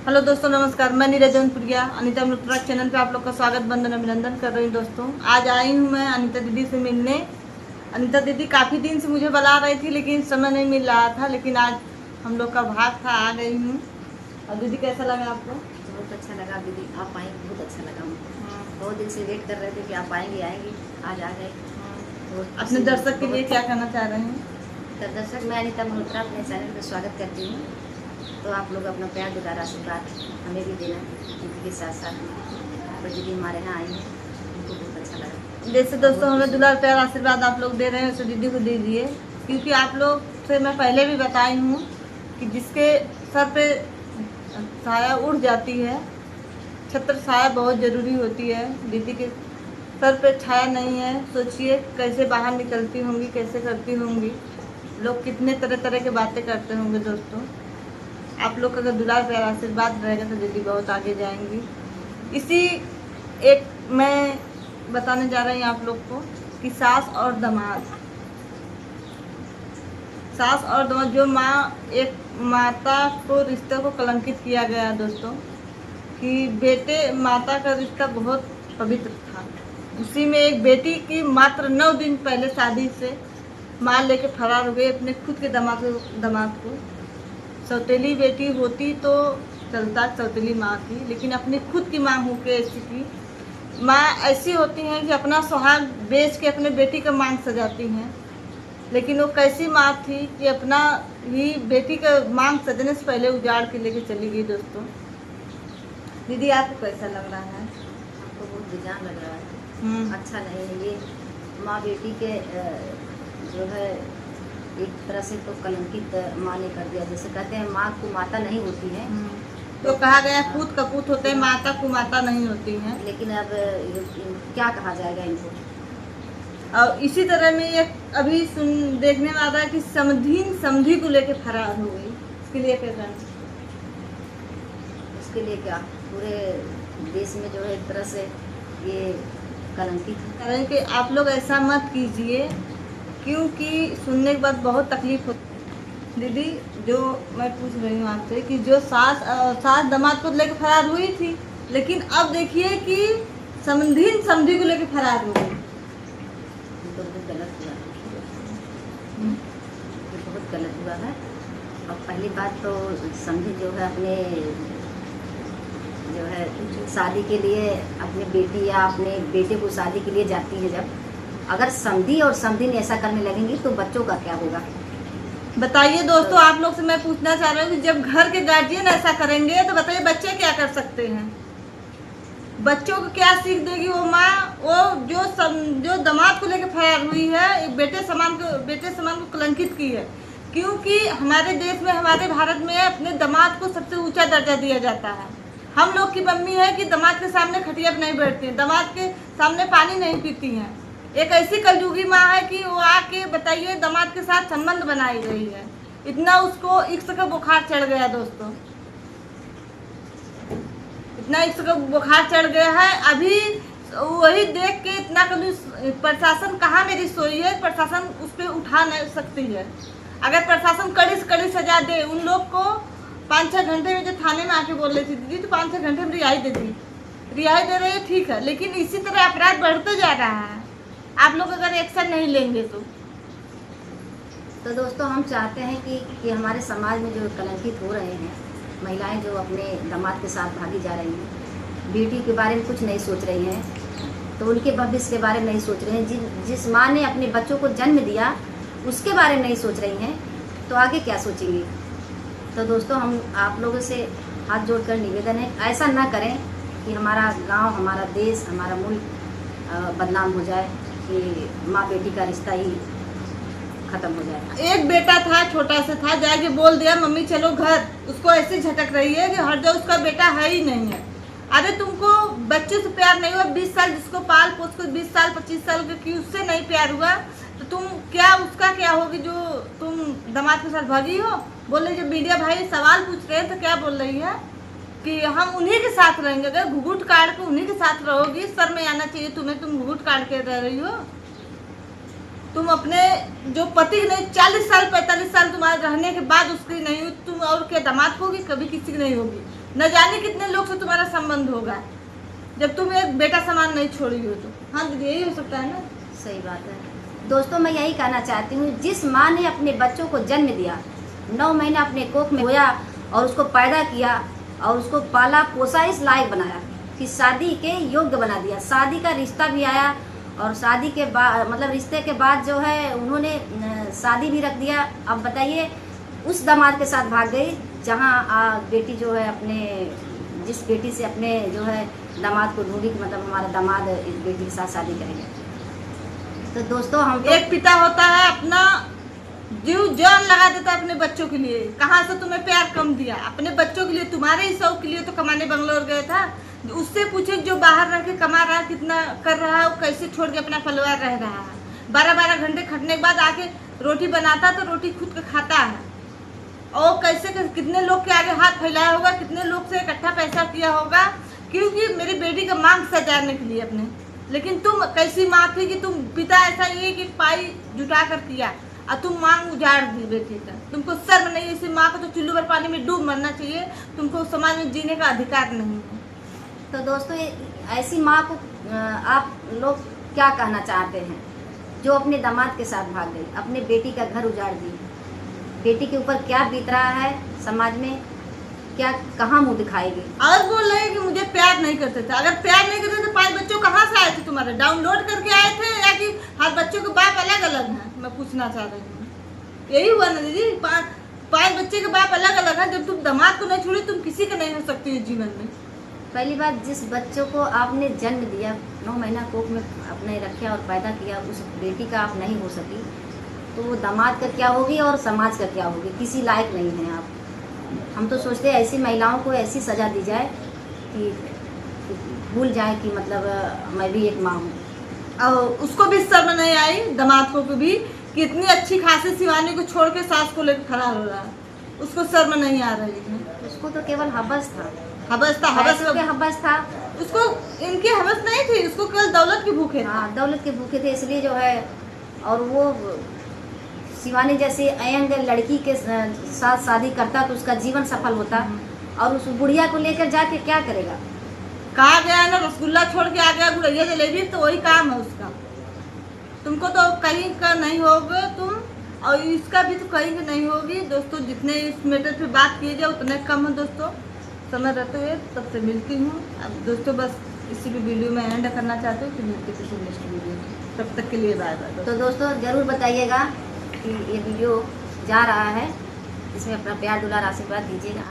Hello दोस्तों, नमस्कार। मैं नीरज जौनपुरिया अनीता मल्होत्रा चैनल पे आप लोग का स्वागत वंदन अभिनंदन कर रही हूँ। दोस्तों, आज आई हूँ मैं अनीता दीदी से मिलने। अनीता दीदी काफ़ी दिन से मुझे बुला रही थी, लेकिन समय नहीं मिल रहा था। लेकिन आज हम लोग का भाग था, आ गई हूँ। और दीदी, कैसा लगा आपको? बहुत अच्छा लगा दीदी, आप आए बहुत अच्छा लगा मुझे। हाँ। बहुत दिन से वेट कर रहे थे कि आप आएंगी आएंगी, आज आ गए। अपने दर्शक के लिए क्या कहना चाह रहे हैं? तो दर्शक, मैं अनीता मल्होत्रा अपने चैनल पर स्वागत करती हूँ। तो आप लोग अपना प्यार दुलार आशीर्वाद हमें भी देना। दीदी के साथ साथ पर दीदी हमारे यहाँ आई है, उनको बहुत अच्छा लगा। जैसे दोस्तों हमें दुलार प्यार आशीर्वाद आप लोग दे रहे हैं, वैसे दीदी को दीजिए। क्योंकि आप लोग से मैं पहले भी बताई हूँ कि जिसके सर पे साया उड़ जाती है, छत्र छाया बहुत ज़रूरी होती है। दीदी के सर पे छाया नहीं है, सोचिए कैसे बाहर निकलती होंगी, कैसे करती होंगी। लोग कितने तरह तरह की बातें करते होंगे। दोस्तों, आप लोग का अगर दुलार प्यार आशीर्वाद रहेगा तो दीदी बहुत आगे जाएंगी। इसी एक मैं बताने जा रही हूँ आप लोग को कि सास और दामाद जो एक माता को रिश्ते को कलंकित किया गया दोस्तों, कि बेटे माता का रिश्ता बहुत पवित्र था। उसी में एक बेटी की मात्र 9 दिन पहले शादी से माँ लेके फरार हो गई अपने खुद के दामाद को। सौतेली बेटी होती तो चलता, सौतेली माँ थी, लेकिन अपनी खुद की माँ होके ऐसी की। माँ ऐसी होती हैं कि अपना सुहाग बेच के अपने बेटी का मांग सजाती हैं। लेकिन वो कैसी माँ थी कि अपना ही बेटी का मांग सजने से पहले उजाड़ के लेके चली गई। दोस्तों, दीदी आपको कैसा लग रहा है? आपको बहुत बेजान लग रहा है, अच्छा नहीं है ये। माँ बेटी के जो है एक तरह से तो कलंकित माँ ने कर दिया। जैसे कहते हैं माँ को माता नहीं होती है, तो कहा गया पूत कपूत होते हैं, माता कुमाता नहीं होती हैं। लेकिन अब क्या कहा जाएगा इनको। और इसी तरह में एक अभी देखने में आता है कि समधी को लेके फरार हो गई। इसके लिए क्या करना? उसके लिए क्या पूरे देश में जो है एक तरह से ये कलंकित है। कारण कि आप लोग ऐसा मत कीजिए, क्योंकि सुनने के बाद बहुत तकलीफ होती है। दीदी, जो मैं पूछ रही हूँ आपसे कि जो सास दामाद को लेके फरार हुई थी, लेकिन अब देखिए कि समधी को लेके फरार हो गई। तो बहुत गलत हुआ है, ये बहुत गलत हुआ है। और पहली बात तो समझी जो है अपने जो है शादी के लिए अपने बेटी या अपने बेटे को शादी के लिए जाती है, जब अगर समधी और समधिन ऐसा करने लगेंगी तो बच्चों का क्या होगा? बताइए दोस्तों, आप लोग से मैं पूछना चाह रही हूँ कि जब घर के गार्जियन ऐसा करेंगे तो बताइए बच्चे क्या कर सकते हैं? बच्चों को क्या सीख देगी वो माँ? वो जो दामाद को लेकर फरार हुई है, एक बेटे समान को कलंकित की है। क्योंकि हमारे देश में, हमारे भारत में अपने दामाद को सबसे ऊंचा दर्जा दिया जाता है। हम लोग की मम्मी है कि दामाद के सामने खटिया पर नहीं बैठती हैं, दामाद के सामने पानी नहीं पीती हैं। एक ऐसी कलयुगी माँ है कि वो आके बताइए दामाद के साथ संबंध बनाई रही है। इतना उसको इश्क का बुखार चढ़ गया दोस्तों, इतना इश्क का बुखार चढ़ गया है। अभी वही देख के इतना प्रशासन कहाँ मेरी सोई है? प्रशासन उस पर उठा नहीं सकती है। अगर प्रशासन कड़ी से कड़ी सजा दे उन लोग को, 5-6 घंटे में जो थाने में आके बोल रही थी दीदी, तो 5-6 घंटे में रिहाई दे दी, रिहाई दे रही है, ठीक है। लेकिन इसी तरह अपराध बढ़ते जा रहा है, आप लोग अगर एक्शन नहीं लेंगे तो दोस्तों, हम चाहते हैं कि हमारे समाज में जो कलंकित हो रहे हैं, महिलाएं जो अपने दामाद के साथ भागी जा रही हैं, बेटी के बारे में कुछ नहीं सोच रही हैं, तो उनके भविष्य के बारे में नहीं सोच रहे हैं। जिस माँ ने अपने बच्चों को जन्म दिया उसके बारे में नहीं सोच रही हैं, तो आगे क्या सोचेंगी? तो दोस्तों, हम आप लोगों से हाथ जोड़कर निवेदन है, ऐसा ना करें कि हमारा गांव, हमारा देश, हमारा मुल्क बदनाम हो जाए, कि माँ बेटी का रिश्ता ही खत्म हो जाए। एक बेटा था, छोटा सा था, जाके बोल दिया मम्मी चलो घर। उसको ऐसे झटक रही है कि हर जो उसका बेटा है ही नहीं है। अरे तुमको बच्चे से प्यार नहीं हुआ? 20 साल जिसको पाल पोस को 20 साल 25 साल की उससे नहीं प्यार हुआ, तो तुम क्या उसका क्या होगी जो तुम दामाद के साथ भागी हो? बोल रही, जब मीडिया भाई सवाल पूछ रहे हैं तो क्या बोल रही है कि हम उन्हीं के साथ रहेंगे। अगर घुघुट काट के उन्हीं के साथ रहोगी, सर में आना चाहिए तुम्हें, तुम घुघुट काट के रह रही हो। तुम अपने जो पति नहीं, 40 साल 45 साल तुम्हारे रहने के बाद उसकी नहीं हुई, तुम और क्या दामाद होगी? कभी किसी की नहीं होगी। न जाने कितने लोग से तुम्हारा संबंध होगा जब तुम एक बेटा समान नहीं छोड़ी हो तो। हाँ दीदी, यही हो सकता है ना। सही बात है दोस्तों, मैं यही कहना चाहती हूँ, जिस माँ ने अपने बच्चों को जन्म दिया, 9 महीना अपने कोख में रोया और उसको पैदा किया और उसको पाला पोसा, इस लायक बनाया कि शादी के योग्य बना दिया, शादी का रिश्ता भी आया और शादी के बाद मतलब रिश्ते के बाद जो है उन्होंने शादी भी रख दिया। अब बताइए उस दामाद के साथ भाग गई जहाँ बेटी जो है अपने जिस बेटी से अपने जो है दामाद को ढूंढी कि मतलब हमारा दामाद इस बेटी के साथ शादी करेंगे। तो दोस्तों हम एक पिता होता है अपना जीव जान लगा देता है अपने बच्चों के लिए। कहाँ से तुम्हें प्यार कम दिया, अपने बच्चों के लिए, तुम्हारे ही शौक के लिए तो कमाने बंगलोर गए था। उससे पूछे जो बाहर रह के कमा रहा है, कितना कर रहा है, वो कैसे छोड़ के अपना परिवार रह रहा है। 12-12 घंटे खटने के बाद आके रोटी बनाता तो रोटी खुद का खाता है, और कैसे कितने लोग के आगे हाथ फैलाया होगा, कितने लोग से इकट्ठा पैसा किया होगा, क्योंकि मेरी बेटी का मांग सजाने के लिए अपने। लेकिन तुम कैसी माँ थी कि तुम पिता ऐसा ये कि पाई जुटा कर किया और तुम मांग उजाड़ दी बेटी का। तुमको शर्म नहीं, ऐसी माँ को तो चुल्लू भर पानी में डूब मरना चाहिए, तुमको समाज में जीने का अधिकार नहीं है। तो दोस्तों ऐसी माँ को आप लोग क्या कहना चाहते हैं जो अपने दामाद के साथ भाग गई, अपने बेटी का घर उजाड़ दी। बेटी के ऊपर क्या बीत रहा है समाज में, क्या कहाँ मुंह दिखाएगी। और बोल रहे हैं कि मुझे प्यार नहीं करते थे। अगर प्यार नहीं करते तो 5 बच्चों कहाँ से आए थे तुम्हारे? डाउनलोड करके आए थे या कि हर बच्चों के बाप अलग अलग हैं? मैं पूछना चाह रही हूँ, यही हुआ ना दीदी? 5 बच्चे के बाप अलग अलग हैं। जब तुम दामाद को नहीं छोड़ी, तुम किसी का नहीं हो सकती है जीवन में। पहली बात, जिस बच्चों को आपने जन्म दिया, 9 महीना कोख में अपने रखा और पैदा किया, उस बेटी का आप नहीं हो सकी, तो वो दामाद का क्या होगी और समाज का क्या होगी? किसी लायक नहीं है आप। हम तो सोचते हैं ऐसी महिलाओं को ऐसी सज़ा दी जाए कि भूल जाए कि मतलब मैं भी एक माँ हूँ। और उसको भी शर्म नहीं आई, दामाद को भी, कि इतनी अच्छी खासी शिवानी को छोड़ के सास को लेकर खड़ा हो रहा है। उसको शर्म नहीं आ रही है। उसको तो केवल हवस था, हवस था, हवस था। उसको इनकी हवस नहीं थी, उसको केवल दौलत की भूखे। हाँ, दौलत के भूखे थे, इसलिए जो है। और वो शिवानी जैसी अयंग लड़की के साथ शादी करता तो उसका जीवन सफल होता, और उस बुढ़िया को लेकर जाके क्या करेगा? कहा गया है ना, रसगुल्ला छोड़ के आ गया गुड़ैया जलेबी, तो वही काम है उसका। तुमको तो कहीं का नहीं होगे तुम, और इसका भी तो कहीं का नहीं होगी। दोस्तों जितने इस मैटर पे बात किए जाए उतने कम है दोस्तों। समय रहते हुए तब से मिलती हूँ। अब दोस्तों बस इसी भी वीडियो में एंड करना चाहते हो कि मिलती किसी नेक्स्ट वीडियो में। तब तक के लिए बाय बाय। तो दोस्तों ज़रूर बताइएगा कि ये वीडियो जा रहा है, इसमें अपना प्यार दुलार आशीर्वाद दीजिएगा।